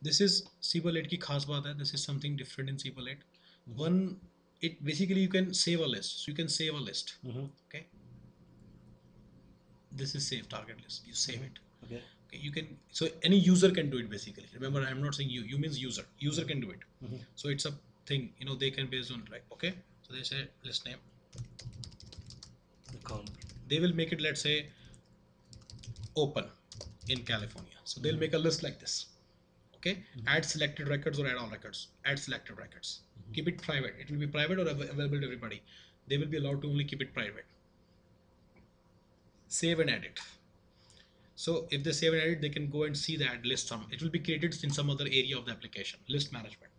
This is Siebel 8 की खास बात है. This is something different in Siebel 8. One, it basically you can save a list. So you can save a list. Okay. This is save target list. You save it. Okay. Okay. You can, so any user can do it basically. Remember, I'm not saying you. You means user. User can do it. So it's a thing. You know, they can based on like, okay. So they say list name. Account. They will make it, let's say, open in California. So they'll make a list like this. Okay. Add selected records or add all records. Add selected records. Keep it private. It will be private or available to everybody. They will be allowed to only keep it private. Save and edit. So if they save and edit, they can go and see that list. It will be created in some other area of the application. List management.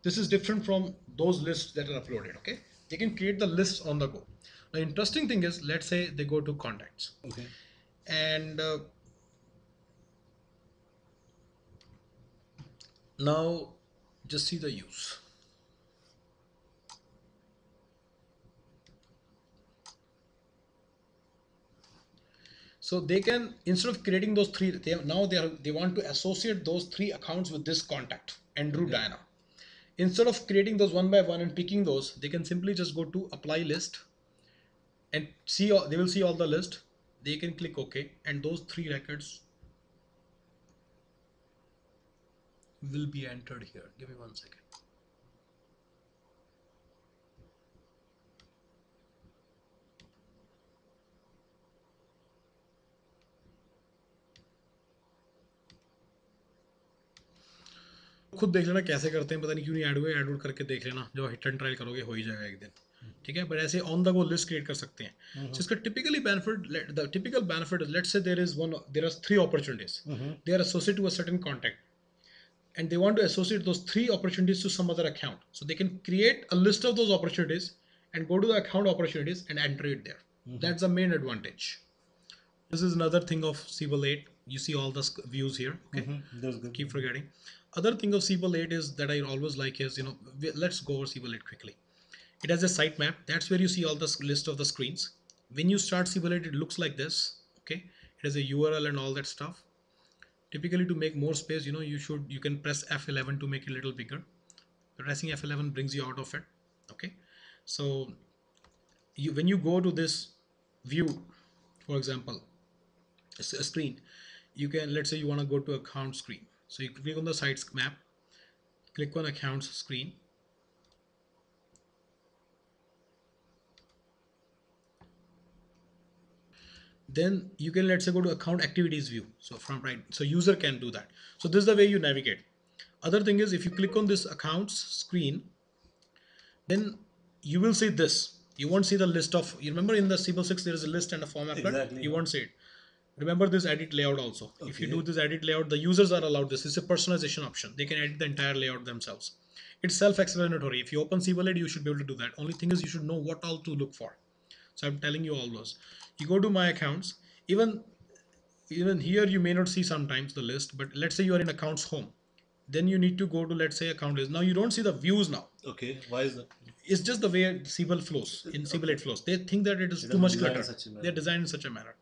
This is different from those lists that are uploaded. Okay. They can create the lists on the go. The interesting thing is, let's say they go to contacts. Okay. And now just see the use. So they can, instead of creating those three, they want to associate those three accounts with this contact, Andrew Diana. Instead of creating those one by one and picking those, they can simply just go to apply list and see all, they will see all the list. They can click OK, and those three records will be entered here. Give me 1 second. खुद देख लेना कैसे करते हैं, पता नहीं क्यों नहीं ऐड हुए. ऐड आउट करके देख लेना, जब हिट एंड ट्रायल करोगे हो ही जाएगा एक दिन. ठीक है, बट ऐसे on the go list create कर सकते हैं. जिसका typically benefit, the typical benefit is, let's say there are 3 opportunities. They are associated to a certain contact, and they want to associate those 3 opportunities to some other account. So they can create a list of those opportunities and go to the account opportunities and enter it there. That's the main advantage. This is another thing of Siebel 8. You see all the views here. Okay. That's good. Keep forgetting. Other thing of Siebel 8 is that I always like is, you know, let's go over Siebel 8 quickly. It has a sitemap. That's where you see all the list of the screens. When you start Siebel 8, it looks like this. Okay. It has a URL and all that stuff. Typically, to make more space, you know, you can press F11 to make it a little bigger. Pressing F11 brings you out of it. Okay. So when you go to this view, for example, a screen, you can, let's say you want to go to account screen. So you click on the sites map, click on accounts screen. Then you can, let's say, go to account activities view. So from right, so user can do that. So this is the way you navigate. Other thing is, if you click on this accounts screen, then you will see this. You won't see the list of, you remember in the Siebel 6 there is a list and a form applet. Exactly. You won't see it. Remember this edit layout also. Okay. If you do this edit layout, the users are allowed this. It's a personalization option. They can edit the entire layout themselves. It's self-explanatory. If you open Siebel 8, you should be able to do that. Only thing is, you should know what all to look for. So I'm telling you all those. You go to my accounts. Even here you may not see sometimes the list, but let's say you are in accounts home. Then you need to go to, let's say, account list. Now you don't see the views now. Okay. Why is that? It's just the way Siebel flows, in Siebel 8 flows. They think that it is too much clutter. They're designed in such a manner.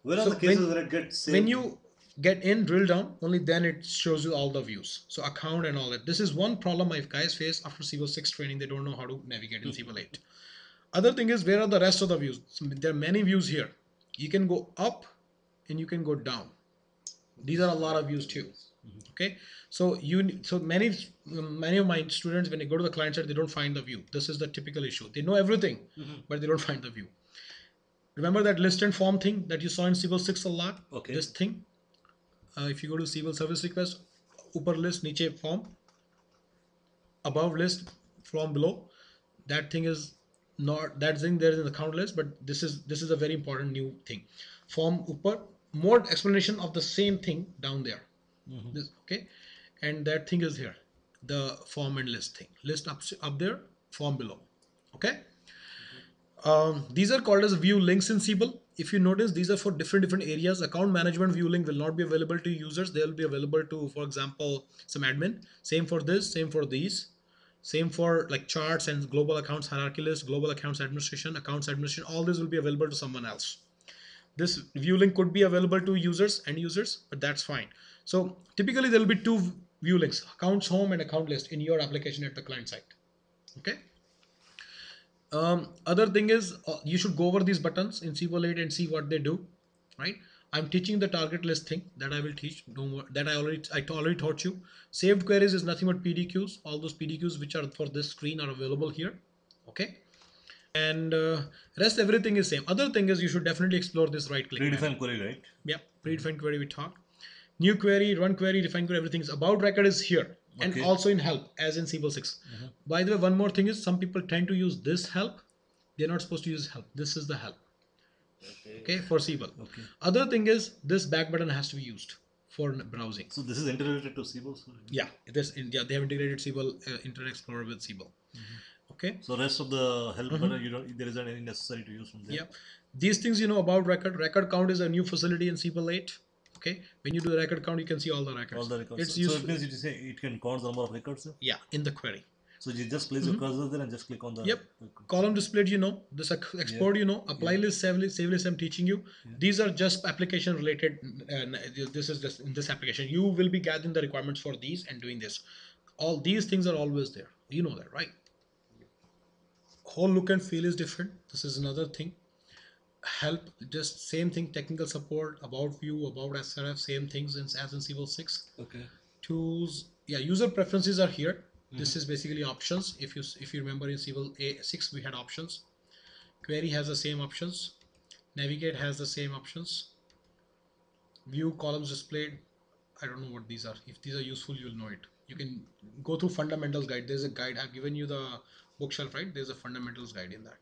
Where are the cases where it gets saved? When you get in, drill down, only then it shows you all the views. So account and all that. This is one problem my guys face after Siebel 6 training. They don't know how to navigate in Siebel 8. Other thing is, where are the rest of the views? So there are many views here. You can go up and you can go down. These are a lot of views too. Okay, so many of my students, when they go to the client side, they don't find the view. This is the typical issue. They know everything, but they don't find the view. Remember that list and form thing that you saw in Siebel 6 a lot? Okay. This thing. If you go to Siebel service request, upper list, niche form, above list, form below. That thing is not, that thing there is in the account list, but this is a very important new thing. Form upper, more explanation of the same thing down there. This, okay, and that thing is here, the form and list thing. List up there, form below. Okay. These are called as view links in Siebel. If you notice, these are for different areas. Account management view link will not be available to users. They will be available to, for example, some admin. Same for this, same for these. Same for like charts and global accounts hierarchy list, global accounts administration, all this will be available to someone else. This view link could be available to users, end users, but that's fine. So typically there will be two view links, accounts home and account list in your application at the client side. Okay. Other thing is you should go over these buttons in SQL 8 and see what they do, right? I'm teaching the target list thing that I will teach. Don't worry, that I already taught you. Saved queries is nothing but PDQs. All those PDQs which are for this screen are available here. Okay. And rest everything is same. Other thing is you should definitely explore this right click menu. Predefined query, right? Yeah, predefined query we talked. New query, run query, define query, everything is about record is here. And Okay. also in help as in SQL 6. By the way, one more thing is some people tend to use this help. They're not supposed to use help. This is the help. Okay, for SQL. Okay. Other thing is this back button has to be used for browsing. So this is integrated to SQL. Yeah, they have integrated SQL Internet Explorer with SQL. Okay. So rest of the help button, there isn't any necessary to use from there. Yeah, these things you know about record. Record count is a new facility in SQL 8. Okay, when you do the record count, you can see all the records. All the records. It's so useful. it means you say it can count the number of records. Yeah, in the query. So you just place your cursor there and just click on the. Yep. Column displayed, you know. This export, you know. Apply list, save list, I'm teaching you. These are just application related. This is just in this application. You will be gathering the requirements for these and doing this. All these things are always there. You know that, right? Whole look and feel is different. This is another thing. Help, just same thing. Technical support, about view, about SRF, same things as in SQL 6. Okay. Tools, yeah. User preferences are here. This is basically options. If you remember in SQL 6 we had options. Query has the same options. Navigate has the same options. View columns displayed. I don't know what these are. If these are useful, you'll know it. You can go through fundamentals guide. There's a guide. I've given you the bookshelf, right? There's a fundamentals guide in that.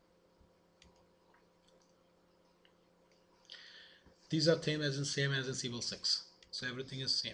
These are same as in SQL 6. So everything is same.